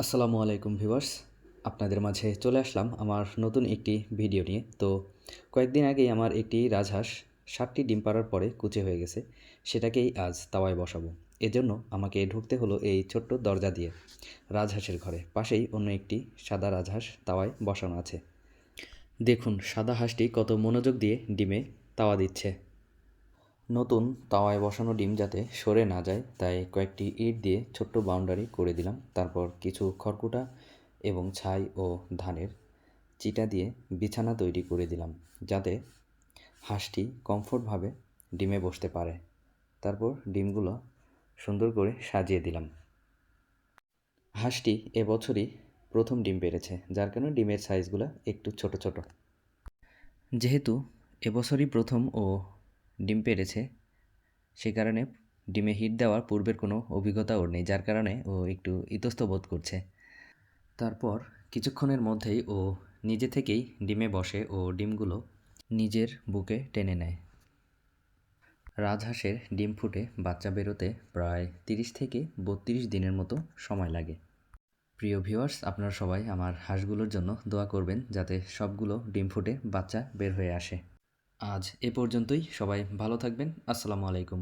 আসসালামু আলাইকুম ভিউয়ার্স, আপনাদের মাঝে চলে আসলাম আমার নতুন একটি ভিডিও নিয়ে। তো কয়েকদিন আগেই আমার একটি রাজহাঁস 7টি ডিম পাড়ার পরে কুচে হয়ে গেছে। সেটাকেই আজ তাওয়ায় বসাবো। এজন্য আমাকে ঢুকতে হলো এই ছোট্ট দরজা দিয়ে রাজহাঁসের ঘরে। পাশেই অন্য একটি সাদা রাজহাঁস তাওয়ায় বসানো আছে। দেখুন সাদা হাঁসটি কত মনোযোগ দিয়ে ডিমে তাওয়া দিচ্ছে। নতুন তাওয়ায় বসানো ডিম যাতে সরে না যায় তাই কয়েকটি ইট দিয়ে ছোট্ট বাউন্ডারি করে দিলাম। তারপর কিছু খড়কুটা এবং ছাই ও ধানের চিটা দিয়ে বিছানা তৈরি করে দিলাম যাতে হাঁসটি কমফোর্টভাবে ডিমে বসতে পারে। তারপর ডিমগুলো সুন্দর করে সাজিয়ে দিলাম। হাঁসটি এবছরই প্রথম ডিম পেড়েছে, যার কারণে ডিমের সাইজগুলো একটু ছোট ছোট। যেহেতু এবছরই প্রথম ও ডিম পেড়েছে, সে কারণে ডিমে হিট দেওয়ার পূর্বের কোনো অভিজ্ঞতা ওর নেই, যার কারণে ও একটু ইতস্ত বোধ করছে। তারপর কিছুক্ষণের মধ্যেই ও নিজে থেকেই ডিমে বসে ও ডিমগুলো নিজের বুকে টেনে নেয়। রাজহাঁসের ডিম ফুটে বাচ্চা বেরোতে প্রায় 30 থেকে 32 দিনের মতো সময় লাগে। প্রিয় ভিউয়ার্স, আপনারা সবাই আমার হাঁসগুলোর জন্য দোয়া করবেন যাতে সবগুলো ডিম ফুটে বাচ্চা বের হয়ে আসে। আজ এ পর্যন্তই। সবাই ভালো থাকবেন। আসসালামু আলাইকুম।